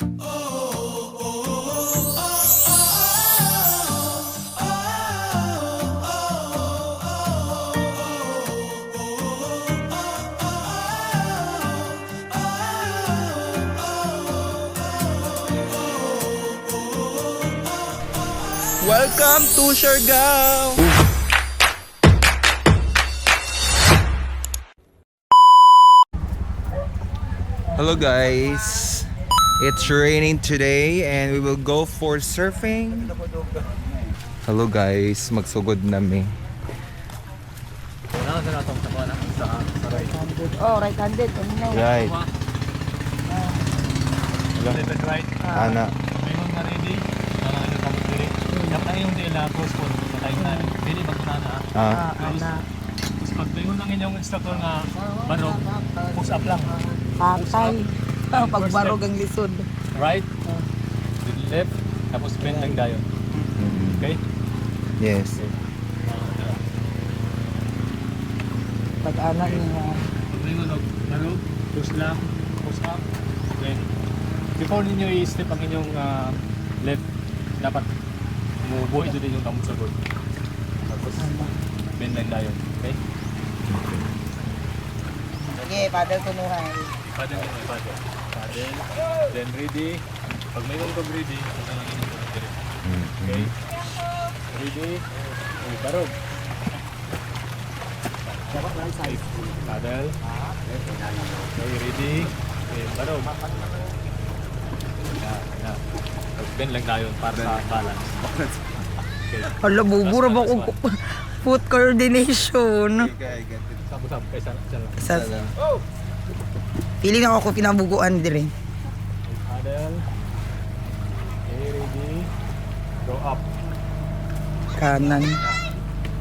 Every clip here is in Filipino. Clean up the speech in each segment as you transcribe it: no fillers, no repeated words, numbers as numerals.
Welcome to Siargao! Hello guys! It's raining today and we will go for surfing. Hello guys, magsugod nami. Oh, right-handed. Right. Right. Ana. Mayroon na ready. Ano ka mo dili? Dapat yung dila post po patay na. Dili ba na na? Ana. Tapos pag mayroon ang inyong instructor nga barog, push up lang. Patay. Pagbarog ang lisod. Right. With left. Tapos bend lang dayon. Okay? Yes. Pag-ana niya. Pag mayroon barog, push lang, push up. Then before ninyo i-step ang inyong left, dapat mubuhay doon din yung tamong sagot. Tapos bend lang dayon. Okay? Sige, paddle tunuhan. Paddle. Paddle. Then ready. Pag mayroon kang ready, ito lang inyong sagot. Okay? Ready. Barog. Dapat lang side. Paddle. Okay, ready. Okay, barog. Yeah. Bend lang tayo para sa balance. Okay. Hala, bubura ba kung foot coordination? Sabot-sabot kayo lang. Sa feeling ako pinabuguan dire. Paddle. Okay, ready. Go up. Kanan.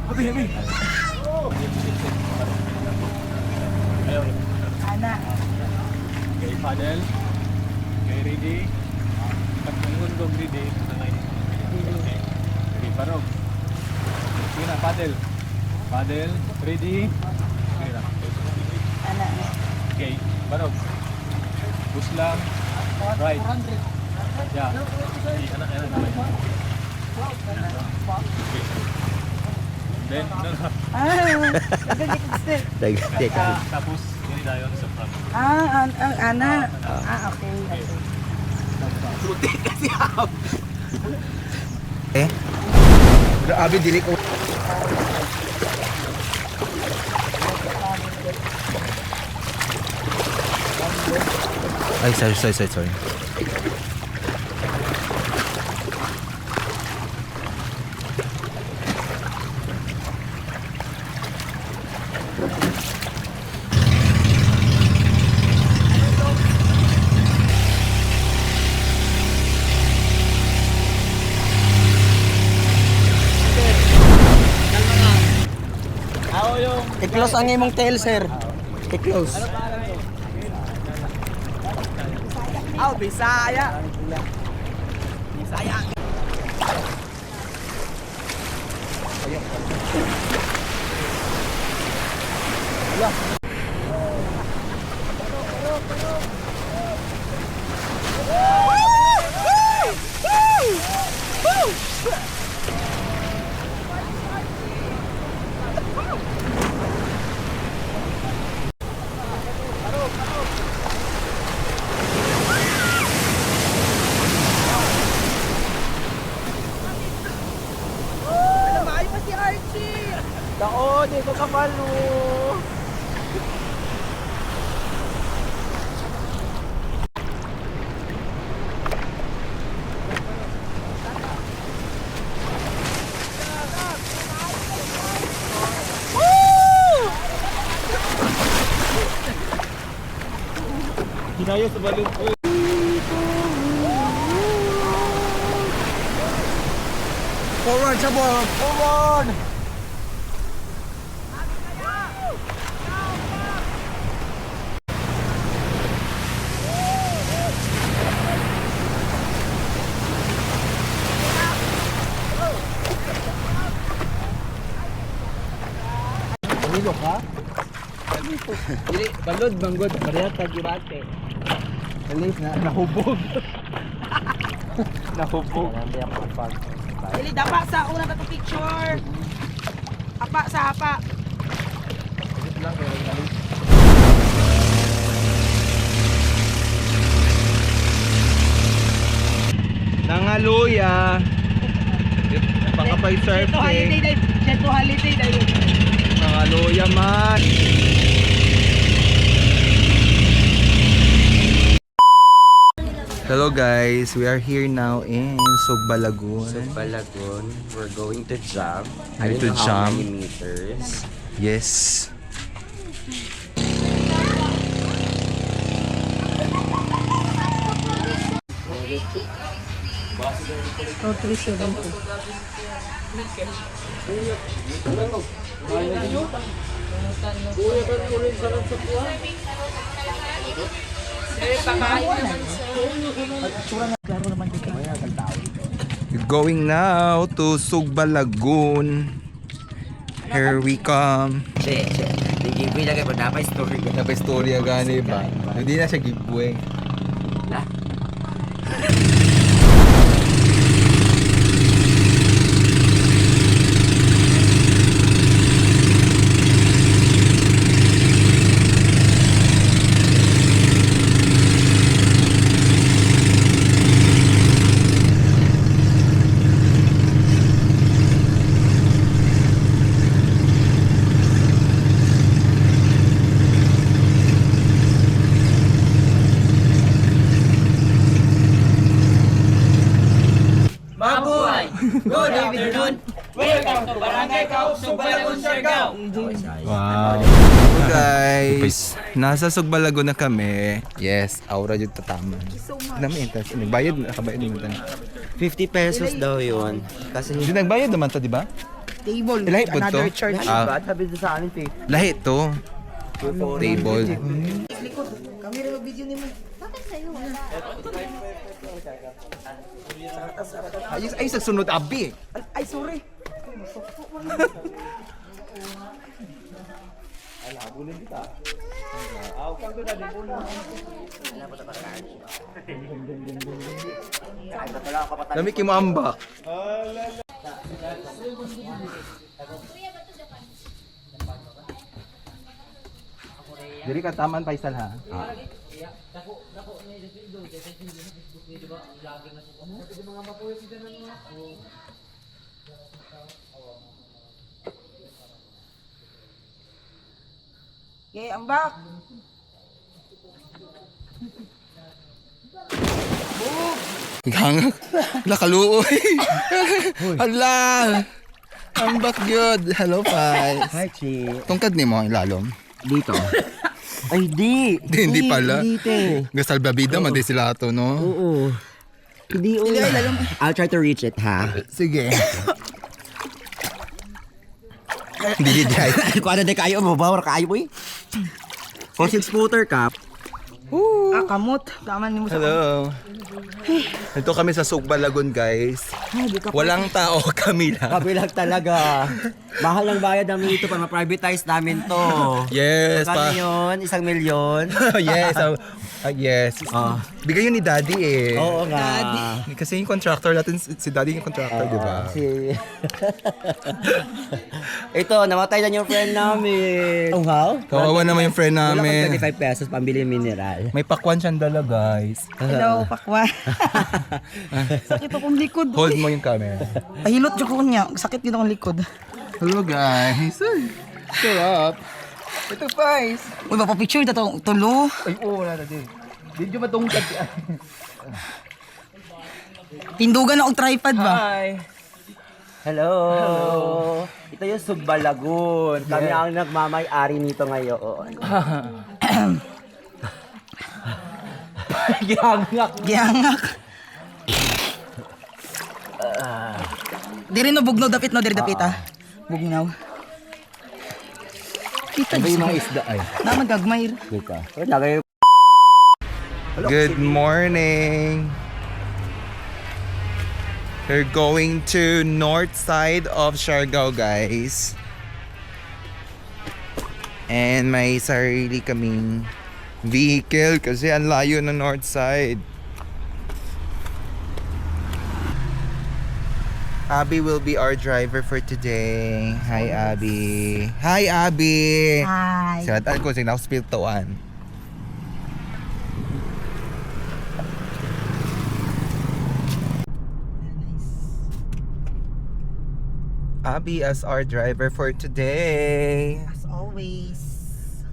Habi. Ayaw. Ana. Okay, paddle. Okay, ready. Pag mayroon kang ready, nangay. Okay. Ready, barog. Sige na, paddle. Paddle. Ready. Okay na. Ana. Okay, barog. Push lang. Right. Yeah. Ana. Okay. Then, tapos, yun dayon sa front. Ana. Okay. Grabe, dili ko. Ay, sorry. I-close ang imong tail, sir. I-close. Bisaya. Dao, di ko kapalo. Ginayo sa balon ko. Forward sa ball. Forward. Hilok ha? Dili balod banggod pareha ta gibate. Alis na nahubog. Nahubog. Dili dapa sa una ka picture. Apa sa apa. Nangaluya. Pakapay surfing. Jet to holiday dahil. Nangaluya man. Hello guys, we are here now in Sugba Lagoon. Balagon, we're going to jump. Going I to don't know how jump. many meters. Yes. Oh, 370. We're going now to Sugba Lagoon. Here we come. Che. Di giveaway lagi pag napay story ko. Napaistorya gani ba? Hindi na siya giveaway. La. Wow. Guys, nasa Sugba Lagoon na kami. Yes, aura jud tataman. Namin tas nagbayad nakabayad naman tan. 50 pesos daw yun. Kasi Di nagbayad naman ta, di ba? Table. Lahi po to. Another charge. Ah, sabi sa amin, lahi to. Table. Kami rin mag-video ni mo. Ay sa sunod abi. Ay, sorry. Dami kimo ambak. Diri ka taman Faisal ha. Okay, ang back. Hangak. Hala kaluoy. Hala. Ambak gyud. Hello Fais. Hi, Chi. Tungkad nimo ilalom. Dito. Ay, di. Hindi pala. Dito. Gasal babida man di sila to no. Oo. Hindi, I'll try to reach it, ha? Sige. Hindi dai. Kung ano di kayo, mabawar kayo, boy. Kung 6 footer ka, Ah, kamot. Taman ni mo sa Hello. Ito kami sa Sugba Lagoon, guys. Walang tao, kami lang. kabilang talaga. Mahal ang bayad namin ito para ma-privatize namin to. Yes, Kano yun? 1 milyon? yes. Yes. Ah. Bigay yun ni Daddy eh. Oo nga. Kasi yung contractor natin, si Daddy yung contractor, di ba? Si... Ito, namatay na yung friend namin. Oh, how? Kawawa naman yung friend Wala namin. pang 25 pesos pambili mineral. May pakwan siyang dala, guys. Hello, pakwa. Sakit akong likod. Hold mo yung camera. Pahilot dyan ko niya. Sakit din akong likod. Hello, guys. Sarap. Ito, guys. Uy, mapapicture na itong tulo. Ay, oo, wala na din. Hindi nyo matungkad. Tindugan akong tripod ba? Hi. Hello. Ito yung Sugba Lagoon. Kami ang nagmamay-ari nito ngayon. Gihangak. Giyangak. Diri no bugnaw dapit no, diri dapit ah. Bugnaw. Kita Iba yung di mga isda ay. naman gagmay. Dito. Lagay Good morning. We're going to north side of Siargao, guys. And may sarili kaming vehicle kasi ang layo ng north side. Abby will be our driver for today. Hi, Abby. Hi, Abby. Hi. Sinatan ko, sing spiltuan. Abby as our driver for today. As always.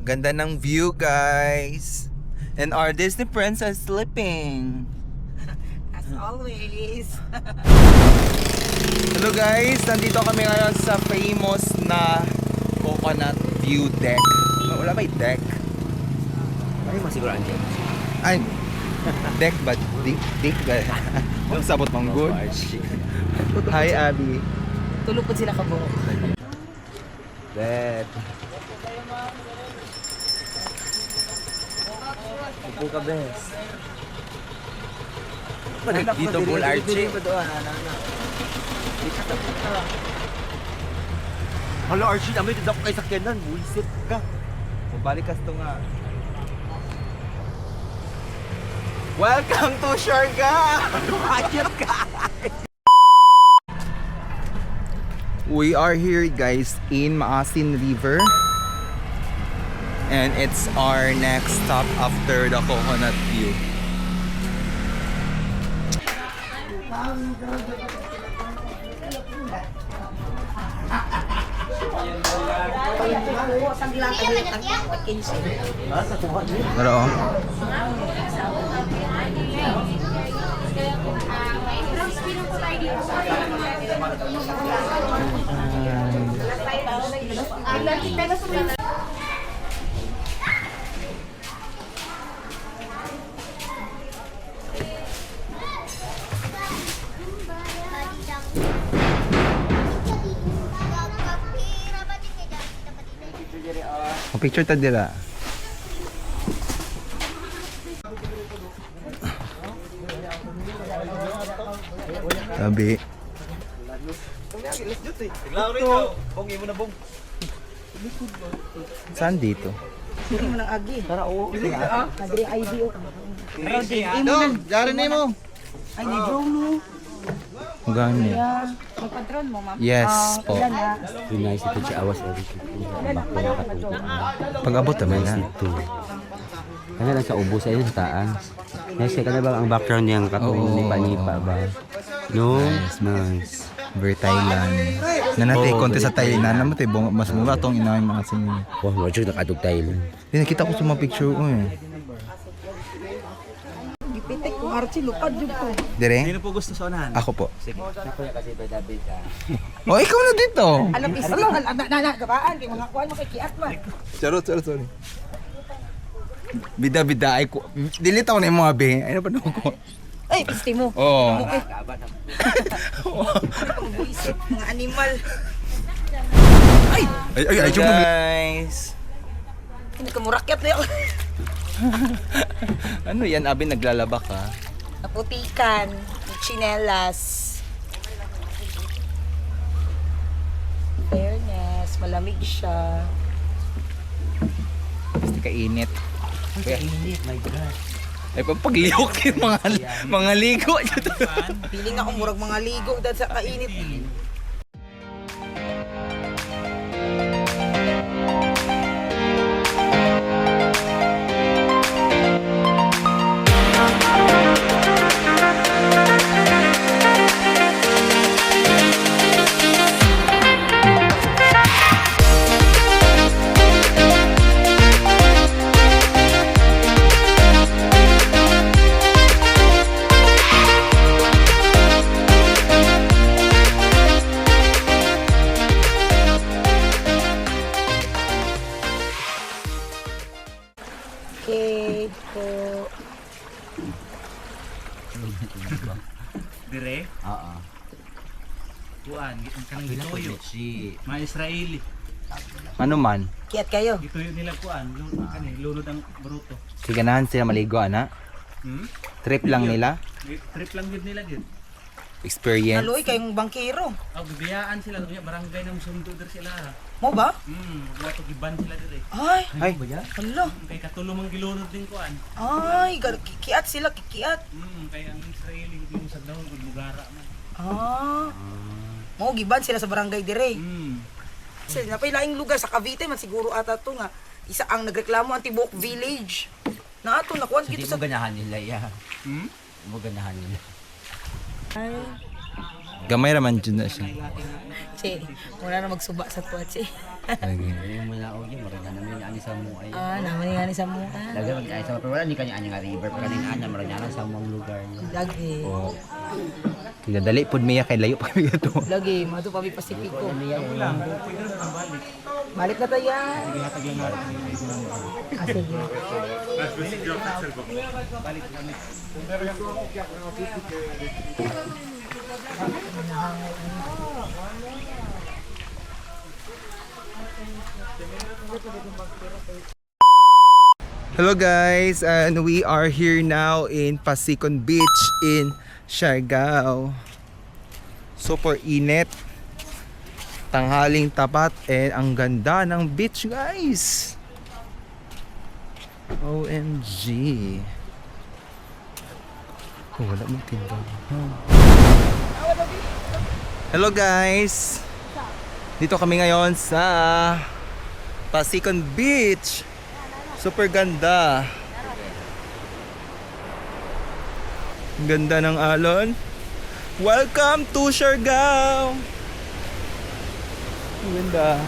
Ganda ng view, guys. And our Disney princess sleeping. As always. Hello guys, nandito kami ngayon sa famous na coconut view deck. Wala ba yung deck? Ano mo siguro andyan? Ay, deck ba? Deck ba? Ang sabot mong good. Hi, Abby. Tulog po sila kabuo. Bet. Upo ka, bes. Dito po, Archie. Hala, Archie, namin dito ako kay sakyanan. Buisit ka. Mabalik ka ito nga. Welcome to Siargao! Ayun ka. We are here guys in Maasin River. And it's our next stop after the coconut view. Pero oh. Ang picture ta dira. Sabi. Saan dito? Hindi mo ng agi. Tara, oo. Adri ID o. Yari na mo. Ay, ni drone mo. Gani. Magpa-drone mo, ma'am. Yes po. Ilan na? Nice ito si Awas Eric. Bakla ka to. Pag-abot naman na. Ito. Kanya lang sa ubo sa iyo sa taas. Nice ka na ba ang background niyang katuwing Oo. nipa-nipa ba? No? Nice. Very Thailand. Nanatay konti sa Thailand. Naman tayo, mas mura itong inahin mga singin. Wah, mo jud nakadug Thailand. Hindi nakita ko sa mga picture ko eh. Gipitik kung Archie, lukad yun po. Dire? Sino po gusto sa unahan? Ako po. Sige. Ako ya kasi David ka. Oh, ikaw na dito. Alam, islo, gabaan, di mga kuhan, makikiat man. Charot, sorry. Bida-bida ay ko. Delete ako na yung mga be. Ano pa naman ko? Ay, pisti mo. Oo. Buisit, mga animal. Ay, guys. Hindi ka murakyat na yun. Ano yan, Abi, naglalaba ka? Naputikan, chinelas. Fairness, malamig siya. Basta kainit. Init, my God. Ay, paglihok yung mga ligo. Piling ako murag mga ligo dahil sa kainit. Okay po. Dire, Oo. kuan, kanang gituyo. Mga Israeli. Ano man? Kiat kayo. Gituyo nila kuan, lunod ang bruto. Siganahan sila maligo, ana. Trip lang nila. Trip lang yun nila gid. Experience. Naluoy kayong bangkero. Bibiyaan sila, barangay ng sundo der sila. Mo ba? Wato giban sila dire. Ay, Ay, hala. Kay katulong ang gilunod din kuan. Ay, kikiat sila, kikiat. Kay ang Israeli gid mo sa daw gud lugara man. Ah, Mao giban sila sa barangay dire. Kasi napay laing lugar sa Cavite man siguro ata to nga isa ang nagreklamo ang Tibok Village. Na ato nakuan Hindi dito mo sa ganahan nila, ya. Hindi mo ganahan nila. Gamay raman dyan na siya. Che, wala na magsuba sa tuwa, che. Lagi. Yung muna o yun, marag na namin ani sa mo ay. Naman nga ni sa mga. Lagi mag ay sa pero wala ni kanya ani nga river pa kanin ana marag na sa mong lugar. Lagi. Kaya dali pud miya kay layo pa miya to. Lagi, mato pa Pasipiko. Balik na tayo. Sige. Hello guys, and we are here now in Pasicon Beach in Siargao. Super init. Tanghaling tapat and ang ganda ng beach guys. OMG. Oh, wala mong tindahan. Hello guys. Dito kami ngayon sa Pasicon Beach. Super ganda. Ang ganda ng alon. Welcome to Siargao. Ang ganda.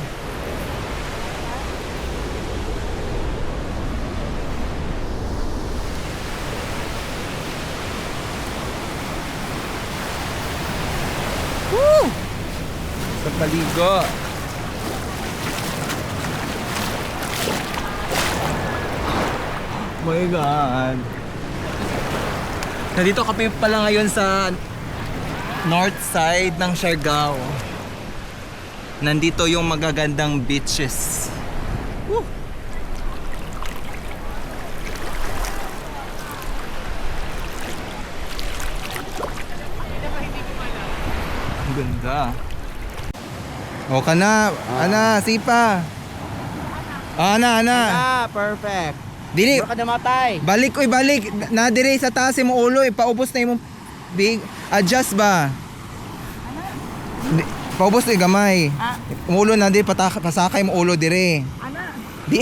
Woo! Sa paligo. Oh my God. Nandito kami pala ngayon sa north side ng Siargao. Nandito yung magagandang beaches. Woo! Ang ganda. O ka na, ana, sipa. Ana. Perfect. Dili, Ka namatay. balik oy, balik. Na dire sa taas imong ulo, ipaubos na imong big adjust ba. Paubos na gamay. Ulo na dire pasakay mo ulo dire. Di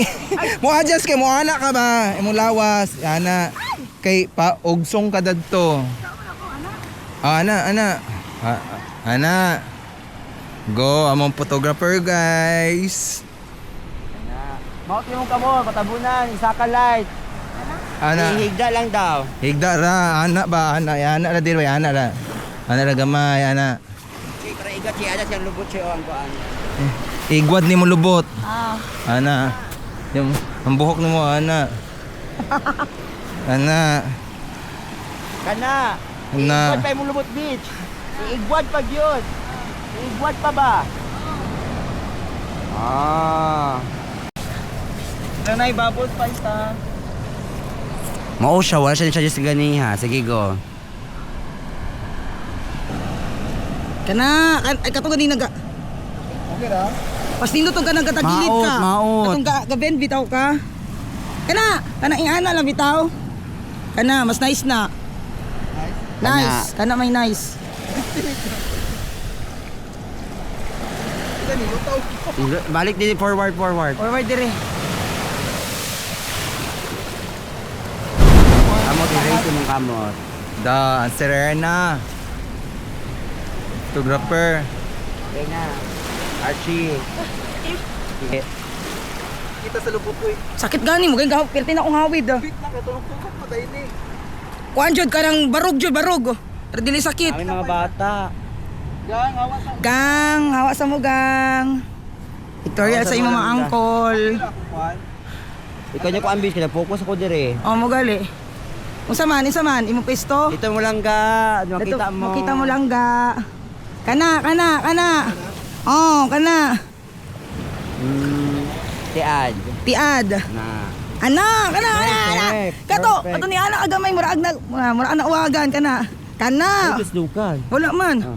mo adjust kay mo ana ka ba? Imong lawas, ana. Kay paugsong ka dadto. Ana. Ana. Go, among photographer guys. Mount yung kamo, patabunan, isa ka light. Ana. Ihigda lang daw. Higda ra, ana ba? Ana ra dire, ana ra. Ana ra gamay, ana. Okay, para igat siya ada siyang lubot siya ang kuan. Igwad ni mo lubot. Ana. Yung ang buhok ni mo, ana. Ana. Kana. Ana. Igwad pa yung lubot beach. Igwad pa yun. Igwad pa ba? Nanay babot pa isa. Mao siya, wala siya just gani ha. Sige go. Kana, ay katong gani naga. Okay ra? Pas nindot tong kanang katagilid ka. Maot. Katong gaben bitaw ka. Kana ingana lang bitaw. Kana mas nice na. Nice. Kana may nice. Balik din forward. Forward dire. Kamot i-raise mong kamot. Da, ang Serena. Photographer. Okay na. Archie. Kita sa lubot ko eh. Sakit gani mo kay gahop pirti na akong hawid. Bit na katulog-tulog patay ni. Kuan jud kanang barog. Pero dili sakit. Kami mga bata. Gang, awas ang Gang, hawa sa mo gang. Tutorial sa imong mga angkol. kuwan. Ikaw niya ko ambis ka na focus ako dire. Oh mo gali. Unsa man, imong pesto? Dito mo lang ga, makita mo. Makita mo lang ga. Kana. Oh, kana. Tiad. Tiad. Na. Ana. Kato, Perfect. ato ni ana agamay murag na uwagan kana. Kana. Ay, lukan. Wala man. Ah.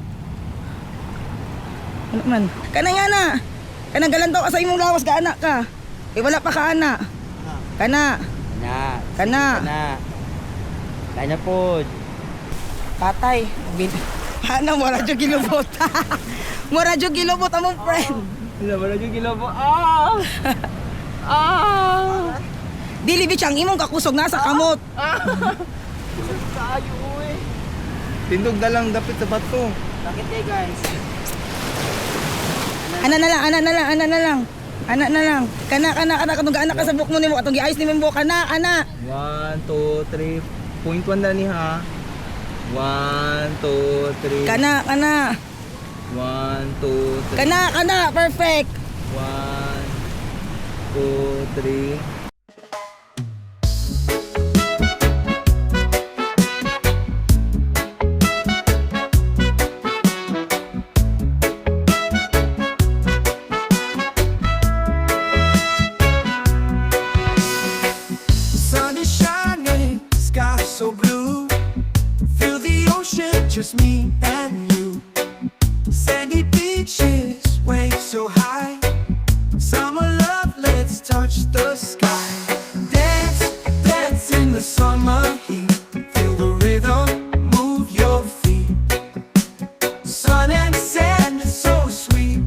Wala man. Kana nga na. Kana galantaw ka sa imong lawas ka anak ka. Eh wala pa ka ana. Kana. Na. Kana. Na. Kaya na po. Patay. Ano, mura dyan gilubot. Mura dyan gilubot among friend. Wala yung gilobo. Ah! Ah! Dili bichang imong kakusog nasa kamot. Tayo eh. Tindog na lang dapit sa bato. Bakit eh guys? Ana na lang. Ana na lang. Kana katong anak ka sa buhok mo nimo katong giayos nimo buhok kana. 1, 2, 3. Point 1 na ni ha. 1, 2, 3. Kana. 1, 2, 3. Kana, perfect. 1, 2, 3. Sun is shining, sky so blue. Feel the ocean, just me and you. Sandy beaches, waves so high. Summer love, let's touch the sky. Dance, dance in the summer heat. Feel the rhythm, move your feet. Sun and sand, so sweet.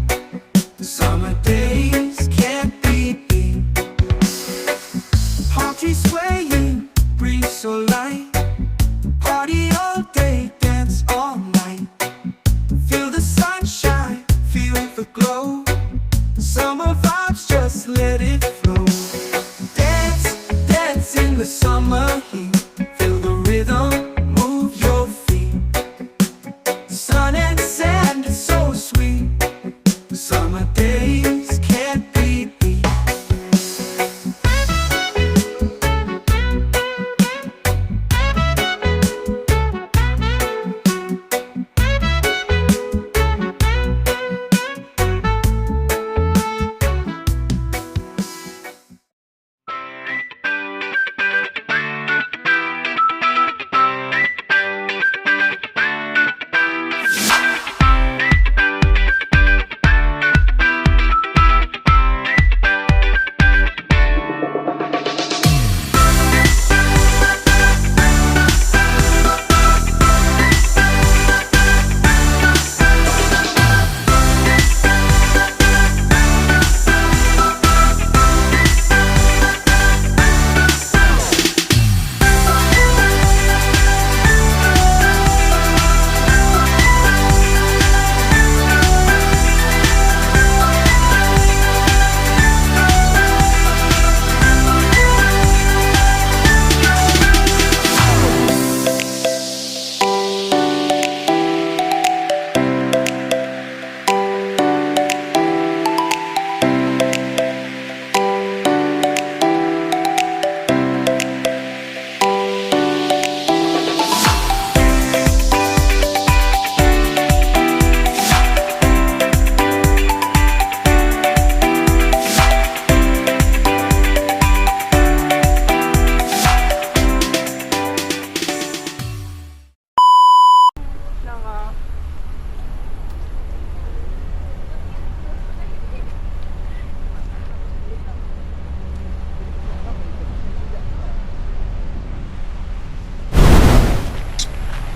Summer days can't be beat. Palm trees swaying, breeze so light. Party all day, dance all night. Feel the sunshine, feel the glow. Summer vibes, just let it flow. Dance, dance in the summer heat. Feel the rhythm, move your feet. Sun and sand, so sweet. Summer days can't be beat.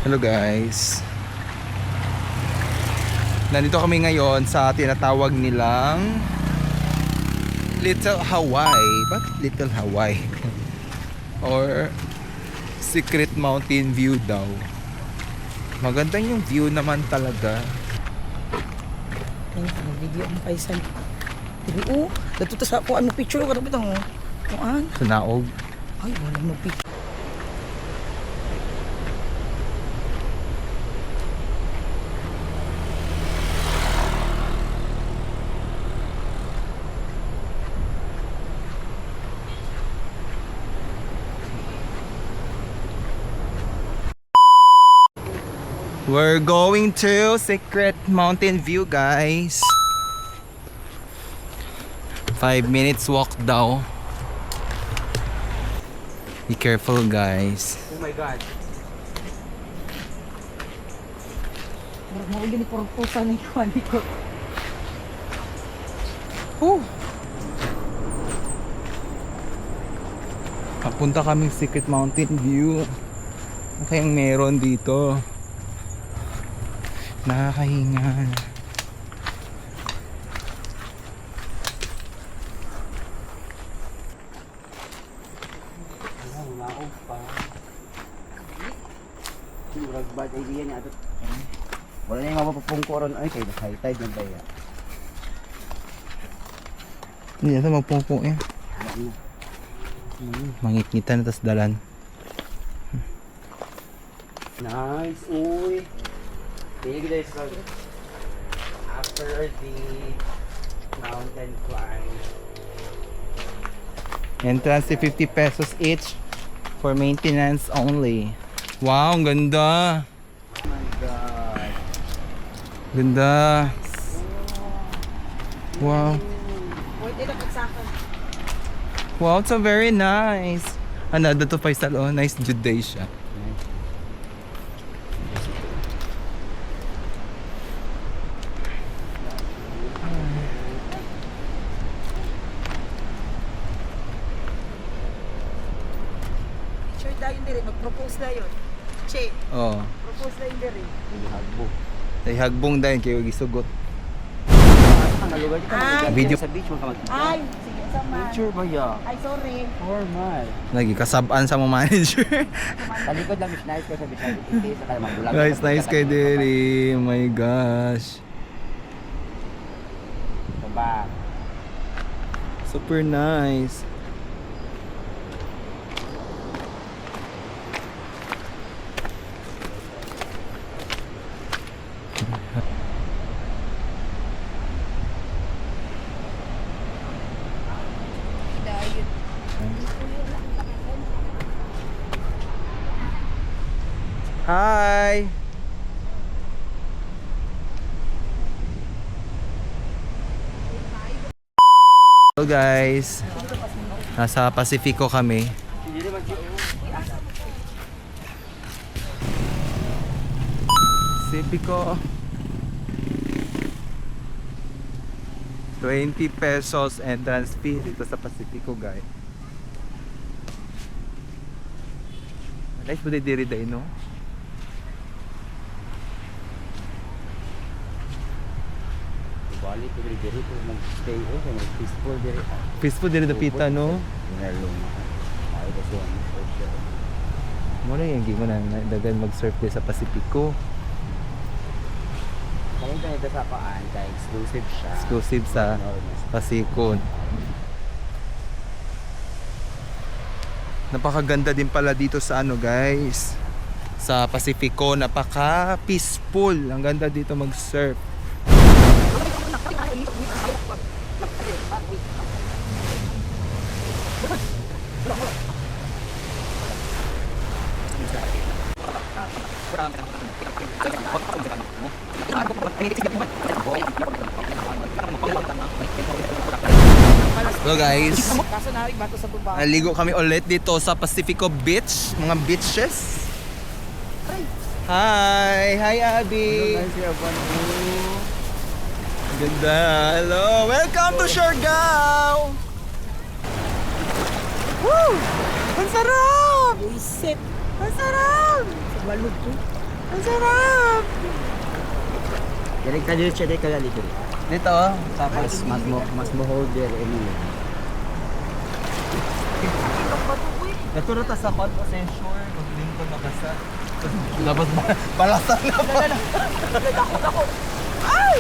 Hello guys. Nandito kami ngayon sa tinatawag nilang Little Hawaii. Bakit Little Hawaii? Or Secret Mountain View daw. Maganda yung view naman talaga. Ay, video ang paisan. Dili dato ta sa kuan mo picture ka dapat ang kuan. Sa naog. Ay, wala mo picture. We're going to Secret Mountain View, guys. 5 minutes walk daw. Be careful, guys. Oh my God. Murag mo gini purpusa ni kuan ko. Papunta kaming Secret Mountain View. Ano kayang meron dito? Nakakahinga. Murag bad idea niya ato. Wala na yung mapapungkuron ay kay high tide na ba ya. Hindi ito magpungpung yan. Mangit-ngitan tas dalan. Nice, uy. Thank you guys. After the mountain climb. Entrance to 50 pesos each for maintenance only. Wow, ang ganda. Oh my god. Ganda. Wow. Pwede na pagsaka. Wow, it's a very nice. Ano, dato Faisal, oh, nice Jude day siya. Sure dayon dire, mag-propose na yun. Che, Oh, propose na yun dire. Hagbo. tay hagbong dayon kayo gisugot. Ang lugar dito Ay. Video. sa beach mo ka mag. Ay, sige sa man. Picture ba ya? Ay, sorry. Normal. Lagi kasabaan sa mga manager. Talikod lang is nice ko sa beach. Sa kaya magbulag. Nice kay Derry. Oh my gosh. Ito ba? Super nice. Hi. Hello guys. Nasa Pacifico kami. Pacifico. 20 pesos entrance fee dito sa Pacifico, guys. Nice po diri day, no? Bali ko diri ko mag-stay o sa peaceful diri. Peaceful diri dapita, no? Nalong. Ay ko so for sure. Mo na yung gimo na dagan mag-surf dito sa Pacifico. Kaya ito sa paan kay exclusive siya. Exclusive sa Pacifico. Napakaganda din pala dito sa ano, guys. Sa Pacifico, napaka peaceful. Ang ganda dito mag-surf. Hello guys, Kaso na bato sa tuba. naligo kami ulit dito sa Pacifico Beach, mga beaches. Hi! Hi Abby! Ganda! Hello! Welcome to Siargao! Woo! Ang sarap! Buisit. Ang sarap! Sa balog to. Ang sarap! Diri ka diri siya diri ka dali diri. Dito oh, Tapos mas mo hold there any. Ito na ta sa Pond Sensure, maglingkod na kasa. Labas ba? Balasan na pa! Ay!